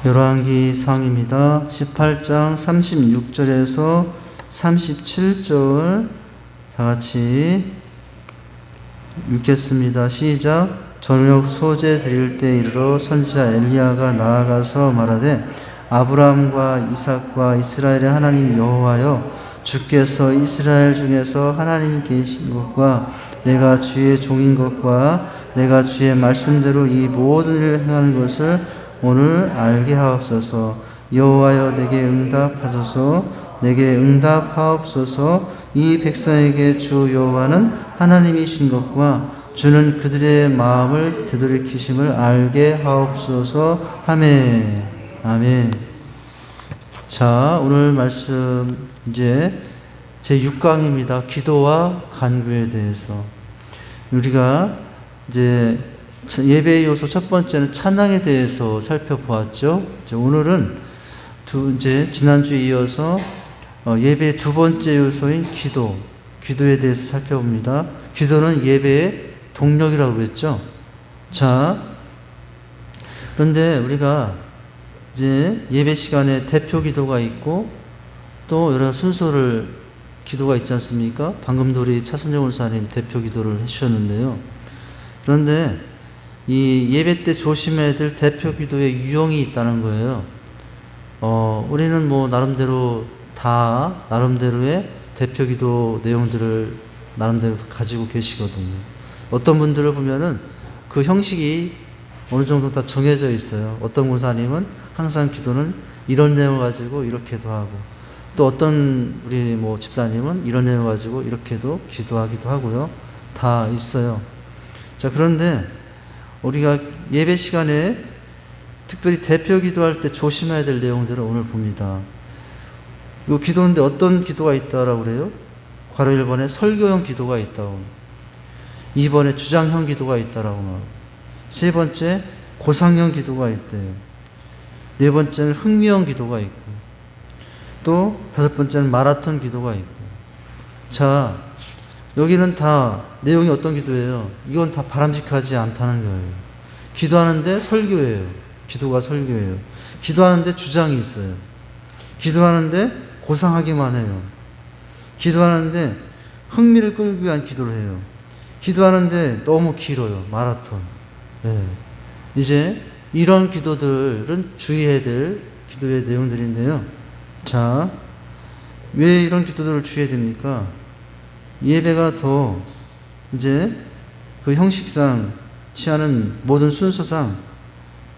열왕기 상입니다. 18장 36절에서 37절 다 같이 읽겠습니다. 시작. 저녁 소재 드릴 때 이르러 선지자 엘리야가 나아가서 말하되 아브라함과 이삭과 이스라엘의 하나님 여호와여, 주께서 이스라엘 중에서 하나님이 계신 것과 내가 주의 종인 것과 내가 주의 말씀대로 이 모든 일을 행하는 것을 오늘 알게 하옵소서. 여호와여, 내게 응답하소서. 내게 응답하옵소서. 이 백성에게 주 여호와는 하나님이신 것과 주는 그들의 마음을 되돌이키심을 알게 하옵소서. 아멘. 아멘. 자, 오늘 말씀 이제 제 6강입니다. 기도와 간구에 대해서. 우리가 이제 예배의 요소 첫 번째는 찬양에 대해서 살펴보았죠. 오늘은 이제 지난주에 이어서 예배의 두 번째 요소인 기도에 대해서 살펴봅니다. 기도는 예배의 동력이라고 그랬죠. 자, 그런데 우리가 이제 예배 시간에 대표 기도가 있고 또 여러 기도가 있지 않습니까? 방금도 우리 차순정 원사님 대표 기도를 해주셨는데요. 그런데 이 예배 때 조심해야 될 대표 기도의 유형이 있다는 거예요. 우리는 나름대로의 대표 기도 내용들을 나름대로 가지고 계시거든요. 어떤 분들을 보면은 그 형식이 어느 정도 다 정해져 있어요. 어떤 권사님은 항상 기도는 이런 내용을 가지고 이렇게도 하고, 또 어떤 우리 집사님은 이런 내용을 가지고 이렇게도 기도하기도 하고요. 다 있어요. 자, 그런데 우리가 예배 시간에 특별히 대표 기도할 때 조심해야 될 내용들을 오늘 봅니다. 이 기도인데 어떤 기도가 있다라고 그래요? 괄호 1번에 설교형 기도가 있다고, 2번에 주장형 기도가 있다라고, 세 번째 고상형 기도가 있대요. 네 번째는 흥미형 기도가 있고, 또 다섯 번째는 마라톤 기도가 있고. 자, 여기는 다 내용이 어떤 기도예요? 이건 다 바람직하지 않다는 거예요. 기도하는데 설교예요. 기도가 설교예요. 기도하는데 주장이 있어요. 기도하는데 고상하기만 해요. 기도하는데 흥미를 끌기 위한 기도를 해요. 기도하는데 너무 길어요. 마라톤. 네. 이제 이런 기도들은 주의해야 될 기도의 내용들인데요. 자, 왜 이런 기도들을 주의해야 됩니까? 예배가 더 이제 그 형식상 취하는 모든 순서상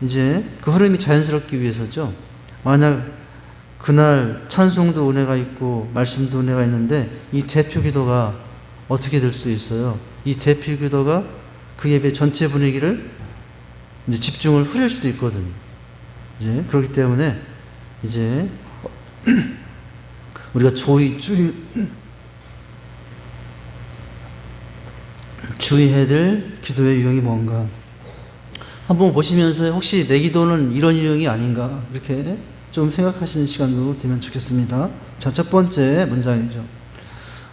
이제 그 흐름이 자연스럽기 위해서죠. 만약 그날 찬송도 은혜가 있고 말씀도 은혜가 있는데 이 대표 기도가 어떻게 될 수 있어요? 이 대표 기도가 그 예배 전체 분위기를 이제 집중을 흐릴 수도 있거든요. 이제 그렇기 때문에 이제 우리가 주의해야 될 기도의 유형이 뭔가 한번 보시면서 혹시 내 기도는 이런 유형이 아닌가 이렇게 좀 생각하시는 시간도 되면 좋겠습니다. 자, 첫 번째 문장이죠.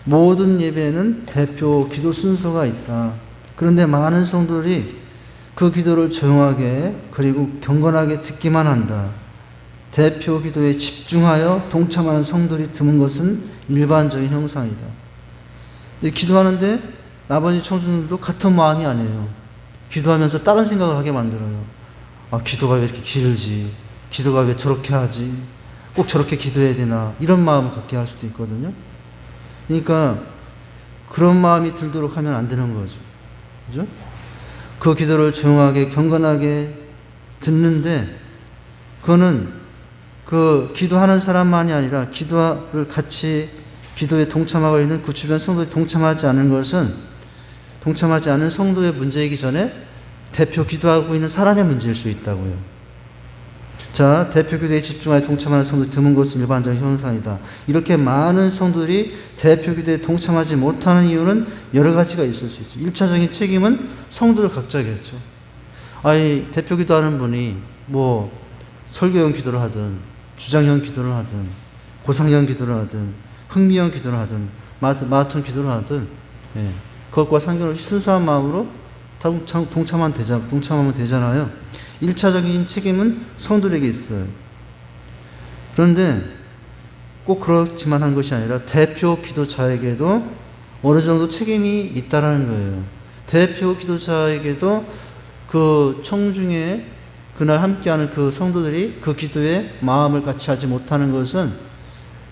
모든 예배에는 대표 기도 순서가 있다. 그런데 많은 성도들이 그 기도를 조용하게 그리고 경건하게 듣기만 한다. 대표 기도에 집중하여 동참하는 성도들이 드문 것은 일반적인 형상이다. 기도하는데 나머지 청중들도 같은 마음이 아니에요. 기도하면서 다른 생각을 하게 만들어요. 아, 기도가 왜 이렇게 길지? 기도가 왜 저렇게 하지? 꼭 저렇게 기도해야 되나? 이런 마음을 갖게 할 수도 있거든요. 그러니까 그런 마음이 들도록 하면 안 되는 거죠. 그죠? 그 기도를 조용하게 경건하게 듣는데 그거는 그 기도하는 사람만이 아니라 기도를 같이 기도에 동참하고 있는 그 주변 성도들이 동참하지 않은 성도의 문제이기 전에 대표 기도하고 있는 사람의 문제일 수 있다고요. 자, 대표 기도에 집중하여 동참하는 성도들이 드문 것은 일반적인 현상이다. 이렇게 많은 성도들이 대표 기도에 동참하지 못하는 이유는 여러 가지가 있을 수 있죠. 1차적인 책임은 성도들 각자겠죠. 아니, 대표 기도하는 분이 설교형 기도를 하든 주장형 기도를 하든 고상형 기도를 하든 흥미형 기도를 하든 마라톤 기도를 하든 그것과 상관없이 순수한 마음으로 동참하면 되잖아요. 1차적인 책임은 성도들에게 있어요. 그런데 꼭 그렇지만 한 것이 아니라 대표 기도자에게도 어느 정도 책임이 있다라는 거예요. 대표 기도자에게도 그 청중에 그날 함께하는 그 성도들이 그 기도에 마음을 같이 하지 못하는 것은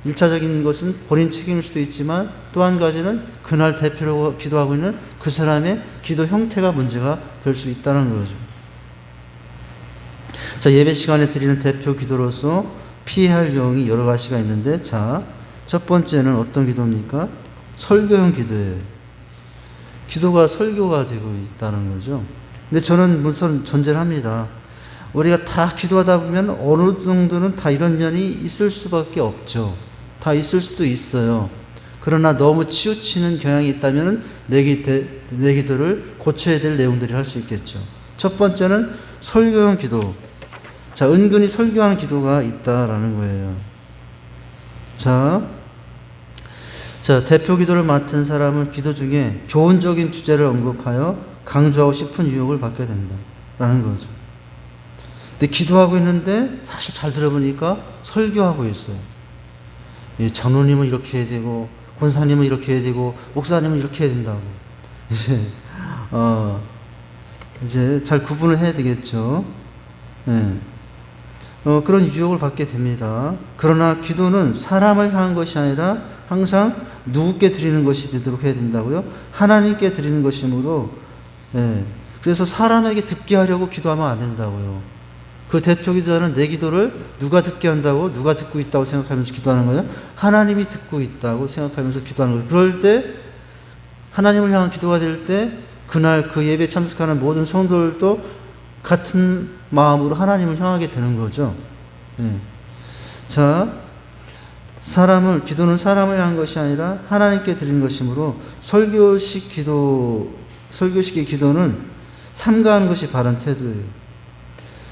1차적인 것은 본인 책임일 수도 있지만 또 한 가지는 그날 대표로 기도하고 있는 그 사람의 기도 형태가 문제가 될 수 있다는 거죠. 자, 예배 시간에 드리는 대표 기도로서 피해야 할 유형이 여러 가지가 있는데, 자, 첫 번째는 어떤 기도입니까? 설교형 기도예요. 기도가 설교가 되고 있다는 거죠. 근데 저는 무슨 전제를 합니다. 우리가 다 기도하다 보면 어느 정도는 다 이런 면이 있을 수밖에 없죠. 다 있을 수도 있어요. 그러나 너무 치우치는 경향이 있다면 내 기도를 고쳐야 될 내용들이 할 수 있겠죠. 첫 번째는 설교형 기도. 자, 은근히 설교하는 기도가 있다라는 거예요. 자, 대표 기도를 맡은 사람은 기도 중에 교훈적인 주제를 언급하여 강조하고 싶은 유혹을 받게 된다라는 거죠. 근데 기도하고 있는데 사실 잘 들어보니까 설교하고 있어요. 장로님은 이렇게 해야 되고, 권사님은 이렇게 해야 되고, 목사님은 이렇게 해야 된다고. 이제 잘 구분을 해야 되겠죠. 네. 그런 유혹을 받게 됩니다. 그러나 기도는 사람을 향한 것이 아니라 항상 누구께 드리는 것이 되도록 해야 된다고요? 하나님께 드리는 것이므로, 네. 그래서 사람에게 듣게 하려고 기도하면 안 된다고요. 그 대표 기도자는 내 기도를 누가 듣게 한다고, 누가 듣고 있다고 생각하면서 기도하는 거예요? 하나님이 듣고 있다고 생각하면서 기도하는 거예요. 그럴 때, 하나님을 향한 기도가 될 때, 그날 그 예배에 참석하는 모든 성도들도 같은 마음으로 하나님을 향하게 되는 거죠. 네. 자, 기도는 사람을 향한 것이 아니라 하나님께 드린 것이므로 설교식의 기도는 삼가하는 것이 바른 태도예요.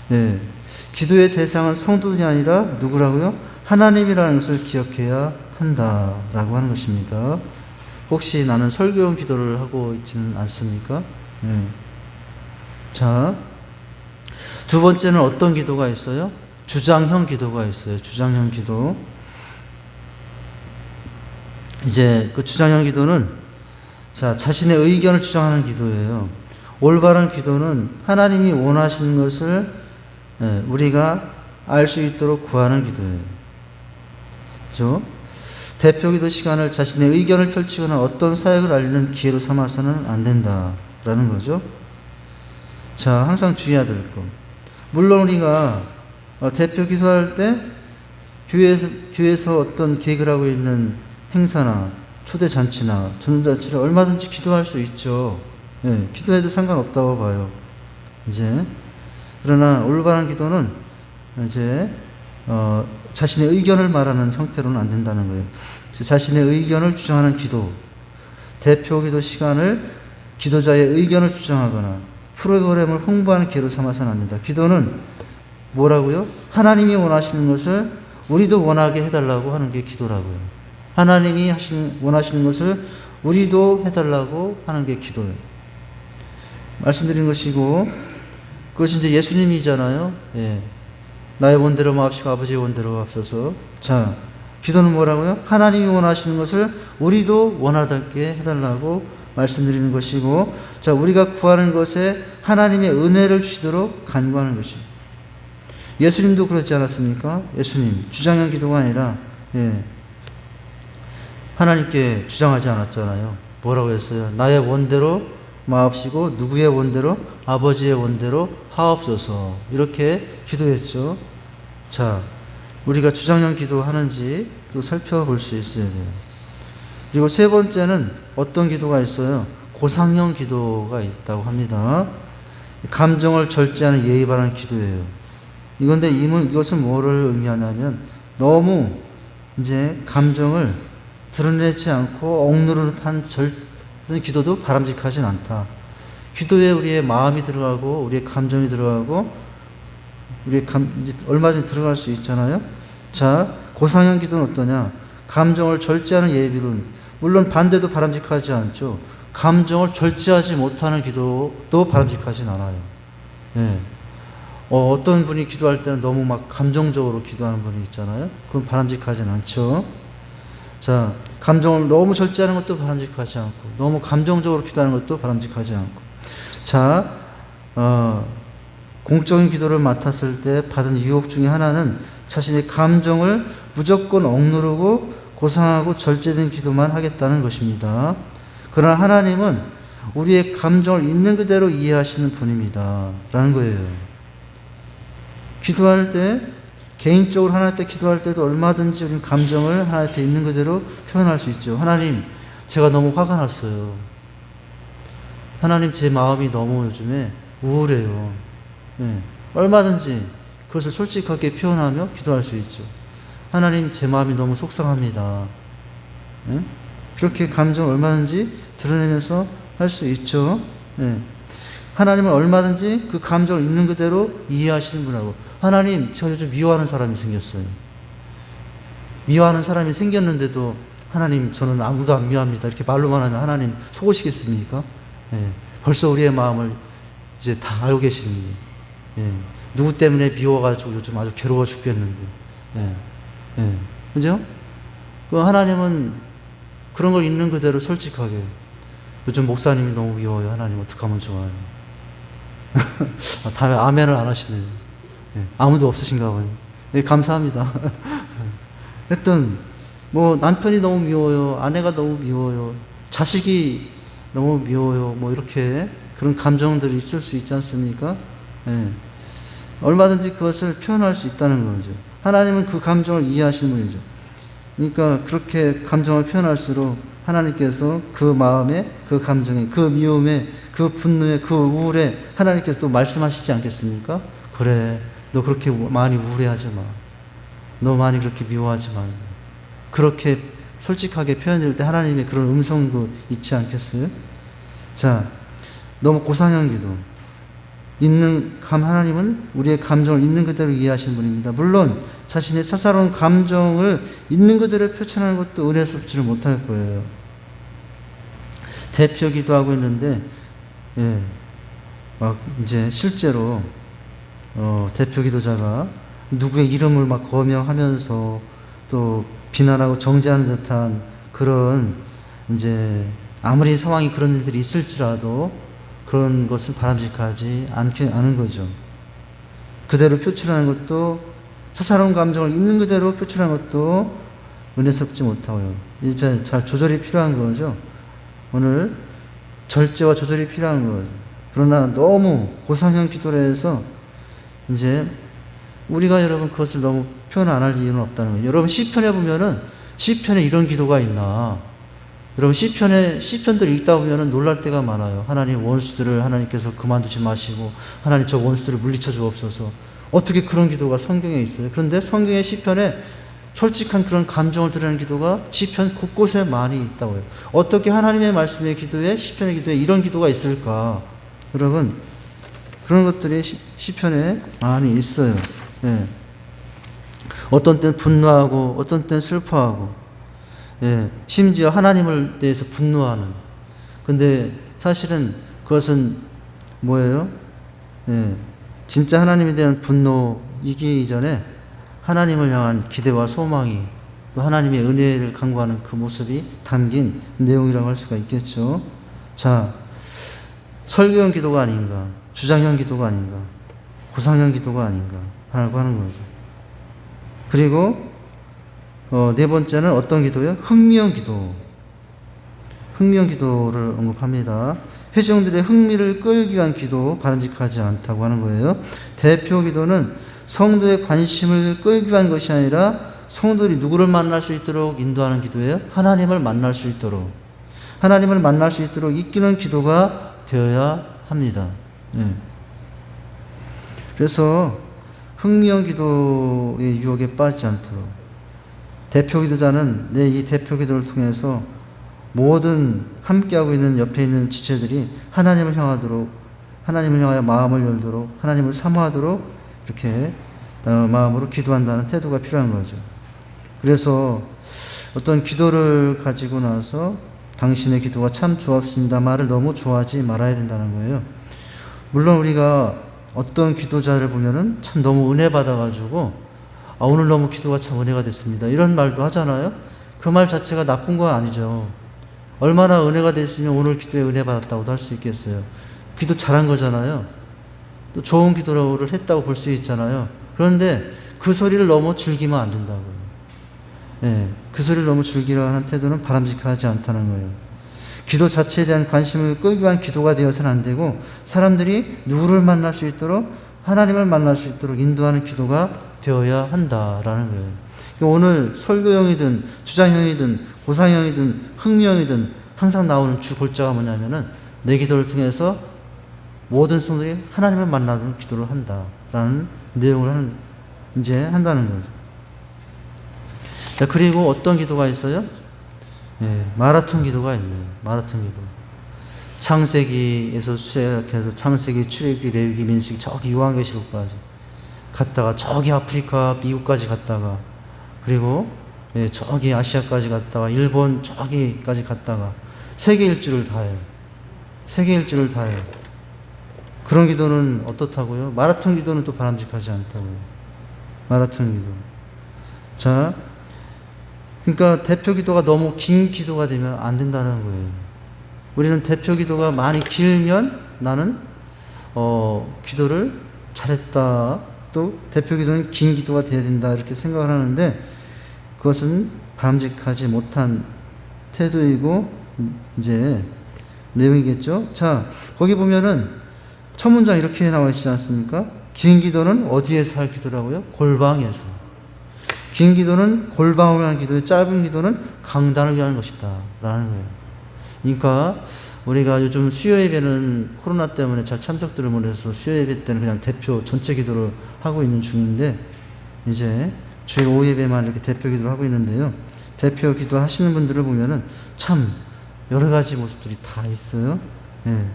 네. 기도의 대상은 성도들이 아니라 누구라고요? 하나님이라는 것을 기억해야 한다라고 하는 것입니다. 혹시 나는 설교형 기도를 하고 있지는 않습니까? 네. 자, 두 번째는 어떤 기도가 있어요? 주장형 기도가 있어요. 주장형 기도. 이제 그 주장형 기도는 자신의 의견을 주장하는 기도예요. 올바른 기도는 하나님이 원하시는 것을 우리가 알 수 있도록 구하는 기도예요. 그렇죠? 대표 기도 시간을 자신의 의견을 펼치거나 어떤 사역을 알리는 기회로 삼아서는 안 된다라는 거죠. 자, 항상 주의해야 될 것. 물론 우리가 대표 기도할 때 교회에서 어떤 계획을 하고 있는 행사나 초대 잔치나 전도잔치를 얼마든지 기도할 수 있죠. 네, 기도해도 상관없다고 봐요. 이제 그러나 올바른 기도는 이제 자신의 의견을 말하는 형태로는 안 된다는 거예요. 자신의 의견을 주장하는 기도, 대표 기도 시간을 기도자의 의견을 주장하거나 프로그램을 홍보하는 기회로 삼아서는 안 된다. 기도는 뭐라고요? 하나님이 원하시는 것을 우리도 원하게 해달라고 하는 게 기도라고요. 하나님이 원하시는 것을 우리도 해달라고 하는 게 기도예요. 말씀드린 것이고, 그것이 이제 예수님이잖아요. 예. 나의 원대로 마옵시고 아버지의 원대로 하옵소서. 자, 기도는 뭐라고요? 하나님이 원하시는 것을 우리도 원하게 해달라고 말씀드리는 것이고, 자, 우리가 구하는 것에 하나님의 은혜를 주시도록 간구하는 것입니다. 예수님도 그렇지 않았습니까? 예수님, 주장형 기도가 아니라, 예, 하나님께 주장하지 않았잖아요. 뭐라고 했어요? 나의 원대로 마옵시고 누구의 원대로? 아버지의 원대로 하옵소서. 이렇게 기도했죠. 자, 우리가 주장형 기도하는지 또 살펴볼 수 있어야 돼요. 그리고 세 번째는 어떤 기도가 있어요? 고상형 기도가 있다고 합니다. 감정을 절제하는 예의 바른 기도예요. 이것은 뭐를 의미하냐면 너무 이제 감정을 드러내지 않고 억누르는 기도도 바람직하진 않다. 기도에 우리의 마음이 들어가고 우리의 감정이 들어가고 이제 얼마 전에 들어갈 수 있잖아요. 자, 고상형 기도는 어떠냐? 감정을 절제하는 예비론, 물론 반대도 바람직하지 않죠. 감정을 절제하지 못하는 기도도 바람직하진 않아요. 네. 어떤 분이 기도할 때는 너무 막 감정적으로 기도하는 분이 있잖아요. 그건 바람직하진 않죠. 자, 감정을 너무 절제하는 것도 바람직하지 않고, 너무 감정적으로 기도하는 것도 바람직하지 않고. 자, 공적인 기도를 맡았을 때 받은 유혹 중에 하나는 자신의 감정을 무조건 억누르고 고상하고 절제된 기도만 하겠다는 것입니다. 그러나 하나님은 우리의 감정을 있는 그대로 이해하시는 분입니다. 라는 거예요. 기도할 때, 개인적으로 하나님 앞에 기도할 때도 얼마든지 우리는 감정을 하나님 앞에 있는 그대로 표현할 수 있죠. 하나님, 제가 너무 화가 났어요. 하나님, 제 마음이 너무 요즘에 우울해요. 네. 얼마든지 그것을 솔직하게 표현하며 기도할 수 있죠. 하나님, 제 마음이 너무 속상합니다. 네? 그렇게 감정을 얼마든지 드러내면서 할 수 있죠. 네. 하나님은 얼마든지 그 감정을 있는 그대로 이해하시는 분하고, 하나님, 제가 요즘 미워하는 사람이 생겼어요. 미워하는 사람이 생겼는데도 하나님, 저는 아무도 안 미워합니다. 이렇게 말로만 하면 하나님 속으시겠습니까? 네. 벌써 우리의 마음을 이제 다 알고 계시는데, 예. 누구 때문에 미워가지고 요즘 아주 괴로워 죽겠는데, 예. 예. 그죠? 그 하나님은 그런 걸 있는 그대로 솔직하게, 요즘 목사님이 너무 미워요. 하나님, 어떡하면 좋아요? 다음에 아멘을 안 하시네요. 예. 아무도 없으신가 봐요. 예, 감사합니다. 하여튼, 뭐, 남편이 너무 미워요. 아내가 너무 미워요. 자식이 너무 미워요. 뭐, 이렇게 그런 감정들이 있을 수 있지 않습니까? 예. 얼마든지 그것을 표현할 수 있다는 거죠. 하나님은 그 감정을 이해하시는 분이죠. 그러니까 그렇게 감정을 표현할수록 하나님께서 그 마음에, 그 감정에, 그 미움에, 그 분노에, 그 우울에 하나님께서 또 말씀하시지 않겠습니까? 그래, 너 그렇게 많이 우울해하지 마. 너 많이 그렇게 미워하지 마. 그렇게 솔직하게 표현할 때 하나님의 그런 음성도 있지 않겠어요? 자, 너무 고상한 기도. 하나님은 우리의 감정을 있는 그대로 이해하시는 분입니다. 물론 자신의 사사로운 감정을 있는 그대로 표현하는 것도 은혜스럽지를 못할 거예요. 대표 기도하고 있는데, 예, 막 이제 실제로 대표 기도자가 누구의 이름을 막 거명하면서 또 비난하고 정죄하는 듯한 그런, 이제 아무리 상황이 그런 일들이 있을지라도 그런 것은 바람직하지 않은 거죠. 그대로 표출하는 것도, 사사로운 감정을 있는 그대로 표출하는 것도 은혜스럽지 못하고요. 이제 잘 조절이 필요한 거죠. 오늘 절제와 조절이 필요한 거죠. 그러나 너무 고상형 기도를 해서 이제 우리가 여러분 그것을 너무 표현 안 할 이유는 없다는 거예요. 여러분 시편에 보면은, 시편에 이런 기도가 있나? 여러분 시편들을 읽다 보면은 놀랄 때가 많아요. 하나님, 원수들을 하나님께서 그만두지 마시고 하나님, 저 원수들을 물리쳐 주옵소서. 어떻게 그런 기도가 성경에 있어요? 그런데 성경의 시편에 솔직한 그런 감정을 드러내는 기도가 시편 곳곳에 많이 있다고요. 어떻게 하나님의 말씀의 기도에, 시편의 기도에 이런 기도가 있을까? 여러분, 그런 것들이 시편에 많이 있어요. 예. 어떤 때는 분노하고 어떤 때는 슬퍼하고, 예, 심지어 하나님을 대해서 분노하는. 근데 사실은 그것은 뭐예요? 예, 진짜 하나님에 대한 분노이기 이전에 하나님을 향한 기대와 소망이, 또 하나님의 은혜를 간구하는 그 모습이 담긴 내용이라고 할 수가 있겠죠. 자, 설교형 기도가 아닌가, 주장형 기도가 아닌가, 고상형 기도가 아닌가 라고 하는 거죠. 그리고 네 번째는 어떤 기도예요? 흥미형 기도. 흥미형 기도를 언급합니다. 회중들의 흥미를 끌기 위한 기도, 바람직하지 않다고 하는 거예요. 대표 기도는 성도의 관심을 끌기 위한 것이 아니라 성도들이 누구를 만날 수 있도록 인도하는 기도예요. 하나님을 만날 수 있도록, 하나님을 만날 수 있도록 이끄는 기도가 되어야 합니다. 네. 그래서 흥미형 기도의 유혹에 빠지지 않도록, 대표 기도자는 이 대표 기도를 통해서 모든 함께하고 있는 옆에 있는 지체들이 하나님을 향하도록, 하나님을 향하여 마음을 열도록, 하나님을 사모하도록 이렇게 마음으로 기도한다는 태도가 필요한 거죠. 그래서 어떤 기도를 가지고 나서 당신의 기도가 참 좋았습니다 말을 너무 좋아하지 말아야 된다는 거예요. 물론 우리가 어떤 기도자를 보면은 참 너무 은혜 받아가지고, 아, 오늘 너무 기도가 참 은혜가 됐습니다, 이런 말도 하잖아요. 그 말 자체가 나쁜 건 아니죠. 얼마나 은혜가 됐으면 오늘 기도에 은혜 받았다고도 할 수 있겠어요. 기도 잘한 거잖아요. 또 좋은 기도를 했다고 볼 수 있잖아요. 그런데 그 소리를 너무 즐기면 안 된다고요. 예, 그 소리를 너무 즐기려 하는 태도는 바람직하지 않다는 거예요. 기도 자체에 대한 관심을 끌기 위한 기도가 되어서는 안 되고, 사람들이 누구를 만날 수 있도록, 하나님을 만날 수 있도록 인도하는 기도가 되어야 한다라는 거예요. 오늘 설교형이든 주장형이든 고상형이든 흥미형이든 항상 나오는 주 골자가 뭐냐면은, 내 기도를 통해서 모든 성도들이 하나님을 만나는 기도를 한다라는 내용을 이제 한다는 거죠. 자, 그리고 어떤 기도가 있어요? 예, 마라톤 기도가 있네요. 마라톤 기도. 창세기에서 시작해서 창세기, 출애굽기, 레위기, 민수기, 저기 요한계시록까지 갔다가, 저기 아프리카, 미국까지 갔다가, 그리고 예, 저기 아시아까지 갔다가, 일본 저기까지 갔다가, 세계 일주를 다 해요. 세계 일주를 다 해요. 그런 기도는 어떻다고요? 마라톤 기도는 또 바람직하지 않다고요. 마라톤 기도. 자, 그러니까 대표 기도가 너무 긴 기도가 되면 안 된다는 거예요. 우리는 대표 기도가 많이 길면 나는 기도를 잘했다, 또 대표 기도는 긴 기도가 돼야 된다, 이렇게 생각을 하는데, 그것은 바람직하지 못한 태도이고 이제 내용이겠죠. 자, 거기 보면은 첫 문장 이렇게 나와 있지 않습니까? 긴 기도는 어디에서 할 기도라고요? 골방에서. 긴 기도는 골방을 위한 기도예요. 짧은 기도는 강단을 위한 것이다 라는 거예요. 그러니까 우리가 요즘 수요예배는 코로나 때문에 잘 참석들을 못해서 수요예배 때는 그냥 대표 전체 기도를 하고 있는 중인데, 이제 주일 오후 예배만 이렇게 대표 기도를 하고 있는데요. 대표 기도 하시는 분들을 보면은 참 여러 가지 모습들이 다 있어요. 예.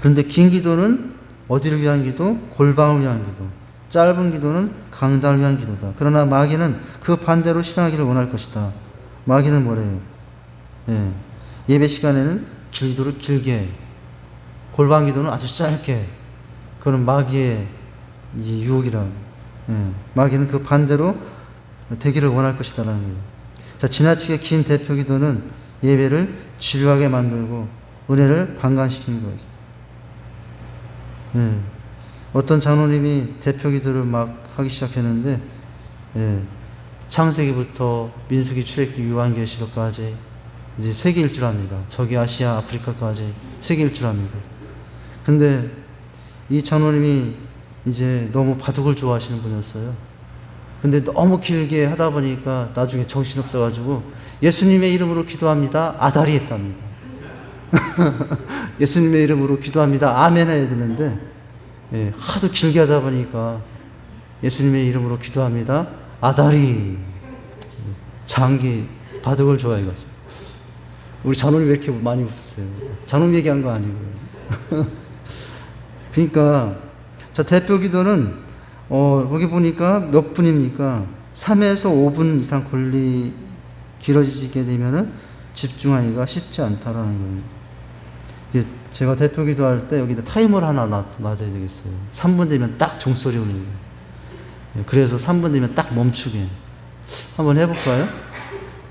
그런데 긴 기도는 어디를 위한 기도? 골방을 위한 기도. 짧은 기도는 강단을 위한 기도다. 그러나 마귀는 그 반대로 실행하기를 원할 것이다. 마귀는 뭐래요? 예. 예배 시간에는 기도를 길게, 골방 기도는 아주 짧게. 그건 마귀의 이제 유혹이라. 예. 마귀는 그 반대로 되기를 원할 것이다라는 거예요. 자, 지나치게 긴 대표 기도는 예배를 지루하게 만들고 은혜를 방관시키는 거예요. 예. 어떤 장로님이 대표 기도를 막 하기 시작했는데, 예, 창세기부터 민수기, 출애굽기, 요한계시록까지 이제 세계 일주합니다. 저기 아시아, 아프리카까지 세계 일주합니다. 근데 이 장로님이 이제 너무 바둑을 좋아하시는 분이었어요. 근데 너무 길게 하다 보니까 나중에 정신없어가지고 예수님의 이름으로 기도합니다, 아다리 했답니다. 예수님의 이름으로 기도합니다, 아멘 해야 되는데, 예, 하도 길게 하다 보니까 예수님의 이름으로 기도합니다, 아다리. 장기, 바둑을 좋아해가지고. 우리 장로님 왜 이렇게 많이 웃으세요? 장로님 얘기한 거 아니고요. 그러니까, 자, 대표 기도는, 거기 보니까 몇 분입니까? 3에서 5분 이상 길어지게 되면은 집중하기가 쉽지 않다라는 거예요. 제가 대표 기도할 때 여기다 타이머를 하나 놔둬야 되겠어요. 3분 되면 딱 종소리 오는 거예요. 그래서 3분 되면 딱 멈추게. 한번 해볼까요?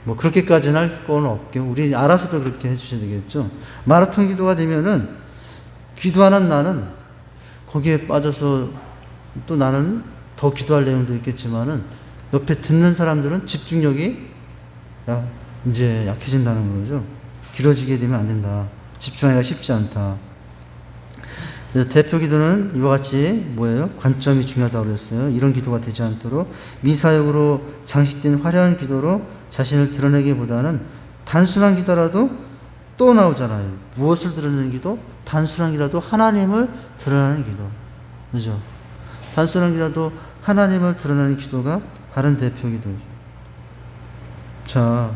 뭐 그렇게까지는 할 건 없고, 우리 알아서도 그렇게 해주셔야 되겠죠. 마라톤 기도가 되면은 기도하는 나는 거기에 빠져서 또 나는 더 기도할 내용도 있겠지만은 옆에 듣는 사람들은 집중력이 이제 약해진다는 거죠. 길어지게 되면 안 된다. 집중하기가 쉽지 않다. 그래서 대표 기도는 이와 같이 뭐예요? 관점이 중요하다고 그랬어요. 이런 기도가 되지 않도록 미사역으로 장식된 화려한 기도로 자신을 드러내기보다는 단순한 기도라도 또 나오잖아요. 무엇을 드러내는 기도? 단순한 기도라도 하나님을 드러내는 기도. 그죠? 단순한 기도라도 하나님을 드러내는 기도가 바른 대표 기도죠. 자,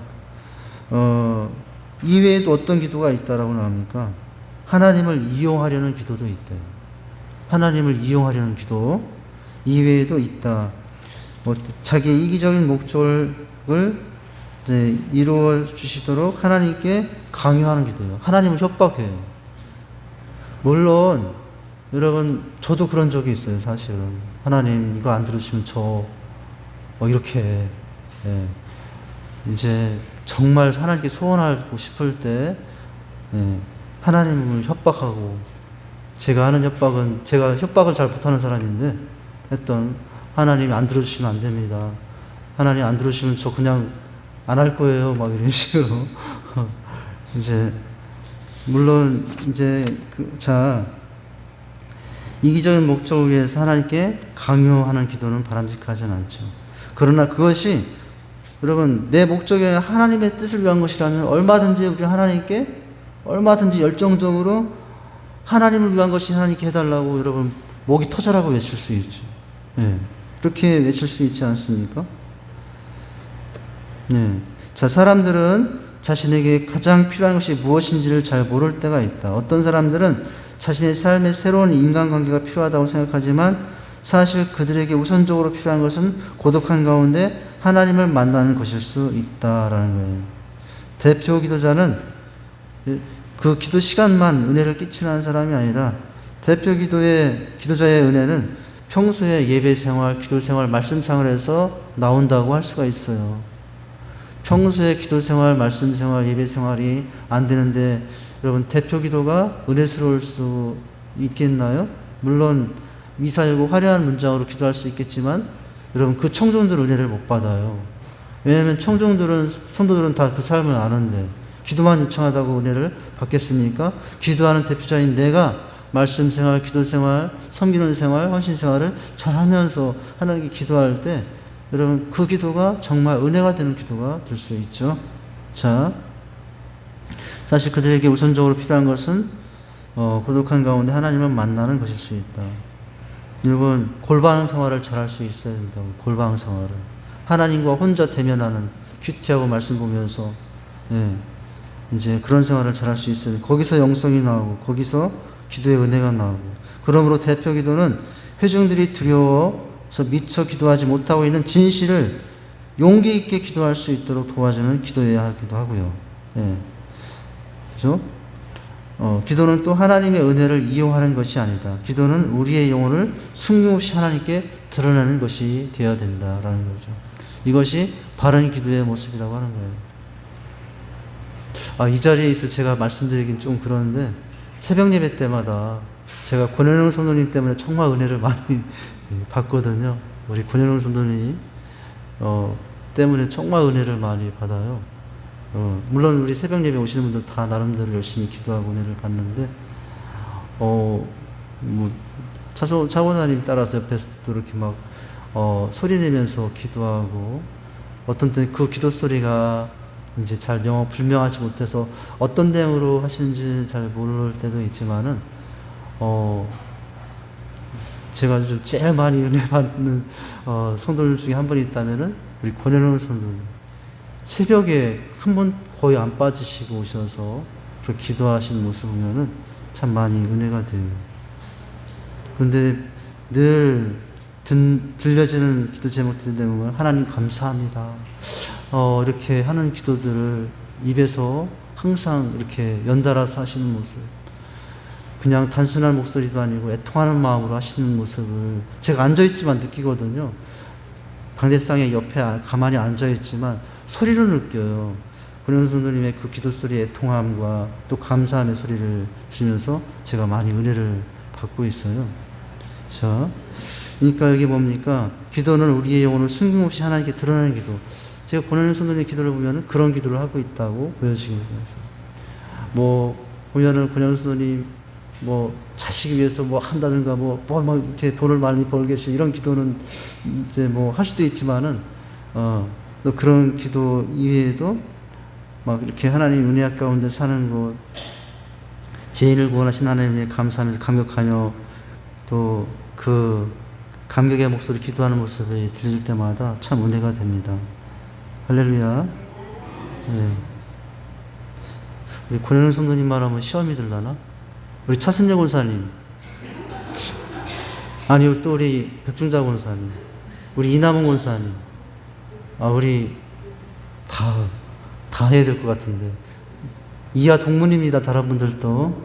이외에도 어떤 기도가 있다라고 나옵니까? 하나님을 이용하려는 기도도 있대요. 하나님을 이용하려는 기도 이외에도 있다. 자기의 이기적인 목적을 이제 이루어 주시도록 하나님께 강요하는 기도예요. 하나님을 협박해요. 물론 여러분, 저도 그런 적이 있어요, 사실은. 하나님, 이거 안 들으시면 이렇게, 예. 이제 정말 하나님께 소원하고 싶을 때, 예. 하나님을 협박하고, 제가 하는 협박은, 제가 협박을 잘 못하는 사람인데, 하나님이 안 들어주시면 안 됩니다. 하나님 안 들어주시면 저 그냥 안 할 거예요. 막 이런 식으로. 이제, 물론, 이제, 이기적인 목적을 위해서 하나님께 강요하는 기도는 바람직하진 않죠. 그러나 그것이, 여러분, 내 목적이 하나님의 뜻을 위한 것이라면 얼마든지 우리 하나님께, 얼마든지 열정적으로 하나님을 위한 것이 하나님께 해달라고 여러분, 목이 터져라고 외칠 수 있죠. 예. 그렇게 외칠 수 있지 않습니까? 네. 자, 사람들은 자신에게 가장 필요한 것이 무엇인지를 잘 모를 때가 있다. 어떤 사람들은 자신의 삶에 새로운 인간관계가 필요하다고 생각하지만 사실 그들에게 우선적으로 필요한 것은 고독한 가운데 하나님을 만나는 것일 수 있다라는 거예요. 대표 기도자는 그 기도 시간만 은혜를 끼치는 사람이 아니라 대표 기도자의 은혜는 평소에 예배 생활, 기도 생활, 말씀 생활에서 나온다고 할 수가 있어요. 평소에 기도 생활, 말씀 생활, 예배 생활이 안 되는데 여러분 대표 기도가 은혜스러울 수 있겠나요? 물론 미사일고 화려한 문장으로 기도할 수 있겠지만 여러분 그 청중들은 은혜를 못 받아요. 왜냐하면 성도들은 다 그 삶을 아는데 기도만 요청하다고 은혜를 받겠습니까? 기도하는 대표자인 내가 말씀 생활, 기도 생활, 섬기는 생활, 헌신 생활을 잘하면서 하나님께 기도할 때 여러분 그 기도가 정말 은혜가 되는 기도가 될 수 있죠. 자, 사실 그들에게 우선적으로 필요한 것은 고독한 가운데 하나님을 만나는 것일 수 있다. 여러분 골방 생활을 잘할 수 있어야 된다고. 골방 생활을 하나님과 혼자 대면하는 큐티하고 말씀 보면서 이제 그런 생활을 잘할 수 있어야 돼. 거기서 영성이 나오고 거기서 기도의 은혜가 나오고. 그러므로 대표 기도는 회중들이 두려워서 미처 기도하지 못하고 있는 진실을 용기 있게 기도할 수 있도록 도와주는 기도여야 하기도 하고요. 그죠? 기도는 또 하나님의 은혜를 이용하는 것이 아니다. 기도는 우리의 영혼을 숨김없이 하나님께 드러내는 것이 되어야 된다라는 거죠. 이것이 바른 기도의 모습이라고 하는 거예요. 이 자리에 있어 제가 말씀드리긴 좀 그러는데 새벽 예배 때마다 제가 권현웅 선도님 때문에 정말 은혜를 많이 받거든요. 우리 권현웅 선도님 때문에 정말 은혜를 많이 받아요. 물론 우리 새벽 예배 오시는 분들 다 나름대로 열심히 기도하고 은혜를 받는데 차보사님 따라서 옆에서 또 이렇게 막 소리 내면서 기도하고 어떤 때는 그 기도 소리가 이제 잘 불명하지 못해서 어떤 내용으로 하시는지 잘 모를 때도 있지만은 제가 좀 제일 많이 은혜 받는 성도들 중에 한 분이 있다면은 우리 권현웅 성도님. 새벽에 한 번 거의 안 빠지시고 오셔서 그렇게 기도하시는 모습 보면은 참 많이 은혜가 돼요. 그런데 늘 들려지는 기도 제목들이 되면 하나님 감사합니다. 이렇게 하는 기도들을 입에서 항상 이렇게 연달아서 하시는 모습. 그냥 단순한 목소리도 아니고 애통하는 마음으로 하시는 모습을 제가 앉아있지만 느끼거든요. 방대상의 옆에 가만히 앉아있지만 소리로 느껴요. 권현웅 성도님의 그 기도 소리의 애통함과 또 감사함의 소리를 들으면서 제가 많이 은혜를 받고 있어요. 자, 그러니까 여기 뭡니까? 기도는 우리의 영혼을 숨김없이 하나님께 드러내는 기도. 제가 권현웅 성도님의 기도를 보면 그런 기도를 하고 있다고 보여지겠습니다. 보면은 권현웅 성도님 자식 위해서 한다든가 막 이렇게 돈을 많이 벌게 해주시 이런 기도는 이제 할 수도 있지만은 또 그런 기도 이외에도 막 이렇게 하나님 은혜 가운데 사는 것, 죄인을 구원하신 하나님에 감사하면서 감격하며 또 그 감격의 목소리 기도하는 모습이 들릴 때마다 참 은혜가 됩니다. 할렐루야. 우리 권현웅 성도님 말하면 시험이 들라나? 우리 차순녀 권사님, 아니 또 우리 백중자 권사님, 우리 이남은 권사님, 우리 다 해야 될 것 같은데 이하 동문입니다. 다른 분들도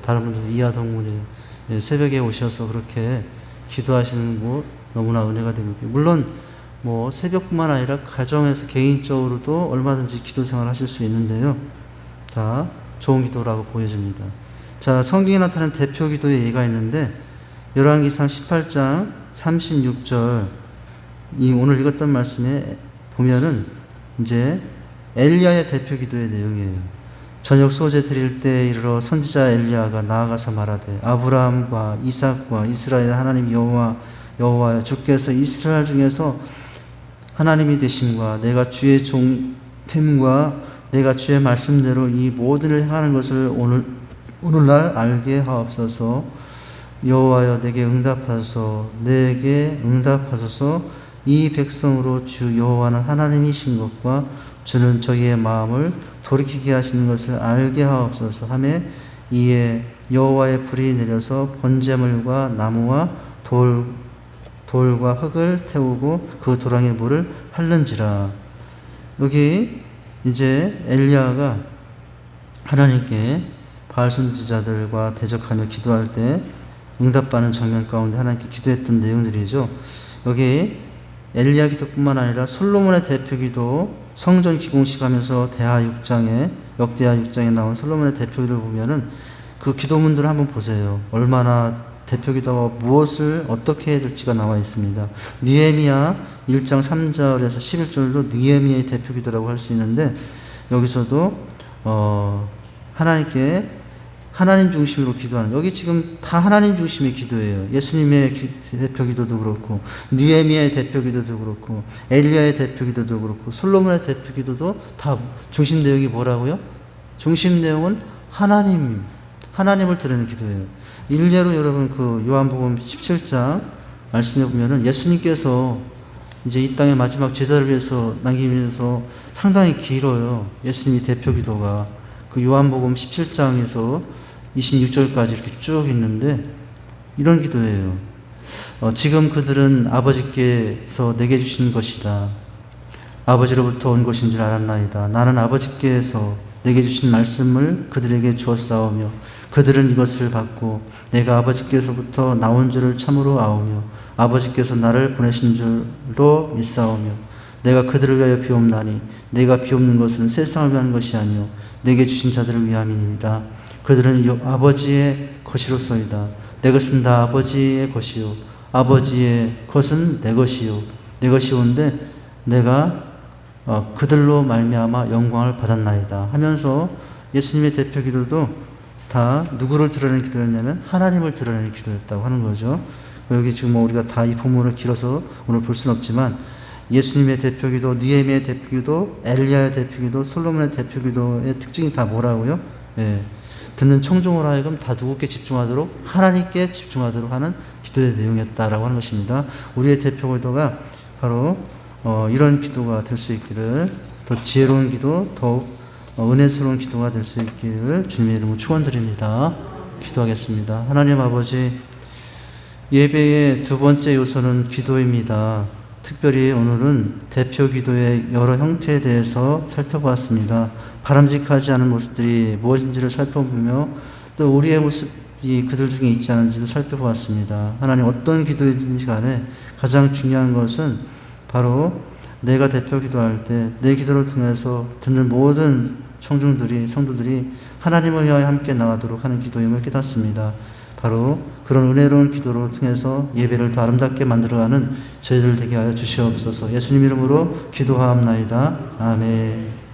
다른 분들도 이하 동문이에요. 예, 새벽에 오셔서 그렇게 기도하시는 거 너무나 은혜가 됩니다. 물론 뭐 새벽뿐만 아니라 가정에서 개인적으로도 얼마든지 기도 생활 하실 수 있는데요. 자, 좋은 기도라고 보여집니다. 자, 성경에 나타난 대표 기도의 예가 있는데 열왕기상 18장 36절 이 오늘 읽었던 말씀에 보면은 이제 엘리야의 대표 기도의 내용이에요. 저녁 소제 드릴 때 이르러 선지자 엘리야가 나아가서 말하되 아브라함과 이삭과 이스라엘 하나님 여호와여 주께서 이스라엘 중에서 하나님이 되심과 내가 주의 종됨과 내가 주의 말씀대로 이 모든 일을 행하는 것을 오늘날 알게 하옵소서. 여호와여 내게 응답하소서. 이 백성으로 주 여호와는 하나님이신 것과 주는 저희의 마음을 돌이키게 하시는 것을 알게 하옵소서 하며 이에 여호와의 불이 내려서 번제물과 나무와 돌과 흙을 태우고 그 도랑의 물을 핥는지라. 여기 이제 엘리야가 하나님께 바알 선지자들과 대적하며 기도할 때 응답받는 장면 가운데 하나님께 기도했던 내용들이죠. 여기 엘리야 기도뿐만 아니라 솔로몬의 대표 기도 성전 기공식 하면서 역대하 6장에 나온 솔로몬의 대표 기도를 보면은 그 기도문들을 한번 보세요. 얼마나 대표 기도가 무엇을 어떻게 해야 될지가 나와 있습니다. 느헤미야 1장 3절에서 11절도 느헤미야의 대표 기도라고 할 수 있는데 여기서도 하나님께 하나님 중심으로 기도하는, 여기 지금 다 하나님 중심의 기도예요. 예수님의 대표 기도도 그렇고 느헤미야의 대표 기도도 그렇고 엘리야의 대표 기도도 그렇고 솔로몬의 대표 기도도 다 중심 내용이 뭐라고요? 중심 내용은 하나님을 드리는 기도예요. 일례로 여러분 그 요한복음 17장 말씀해 보면은 예수님께서 이제 이 땅의 마지막 제자를 위해서 남기면서 상당히 길어요. 예수님이 대표 기도가 그 요한복음 17장에서 26절까지 이렇게 쭉 있는데 이런 기도예요. 지금 그들은 아버지께서 내게 주신 것이다. 아버지로부터 온 것인 줄 알았나이다. 나는 아버지께서 내게 주신 말씀을 그들에게 주었사오며 그들은 이것을 받고 내가 아버지께서부터 나온 줄을 참으로 아오며 아버지께서 나를 보내신 줄로 믿사오며 내가 그들을 위하여 비옵나니 내가 비옵는 것은 세상을 위한 것이 아니요 내게 주신 자들을 위함이니이다. 그들은 아버지의 것이로소이다. 내 것은 다 아버지의 것이요 아버지의 것은 내 것이요 내 것이온데 내가 그들로 말미암아 영광을 받았나이다 하면서 예수님의 대표 기도도 다 누구를 드러내는 기도였냐면 하나님을 드러내는 기도였다고 하는 거죠. 여기 지금 우리가 다 이 본문을 길어서 오늘 볼 수는 없지만 예수님의 대표 기도, 느헤미야의 대표 기도, 엘리야의 대표 기도, 솔로몬의 대표 기도의 특징이 다 뭐라고요? 예. 듣는 청중으로 하여금 다 누구께 집중하도록 하나님께 집중하도록 하는 기도의 내용이었다라고 하는 것입니다. 우리의 대표 기도가 바로 이런 기도가 될 수 있기를, 더 지혜로운 기도, 더욱 은혜스러운 기도가 될 수 있기를 주님의 이름으로 축원드립니다. 기도하겠습니다. 하나님 아버지, 예배의 두 번째 요소는 기도입니다. 특별히 오늘은 대표 기도의 여러 형태에 대해서 살펴보았습니다. 바람직하지 않은 모습들이 무엇인지를 살펴보며 또 우리의 모습이 그들 중에 있지 않은지도 살펴보았습니다. 하나님, 어떤 기도이든지 간에 가장 중요한 것은 바로 내가 대표 기도할 때 내 기도를 통해서 듣는 모든 성도들이 하나님을 위하여 함께 나가도록 하는 기도임을 깨닫습니다. 바로 그런 은혜로운 기도를 통해서 예배를 더 아름답게 만들어가는 저희들 되게 하여 주시옵소서. 예수님 이름으로 기도하옵나이다. 아멘.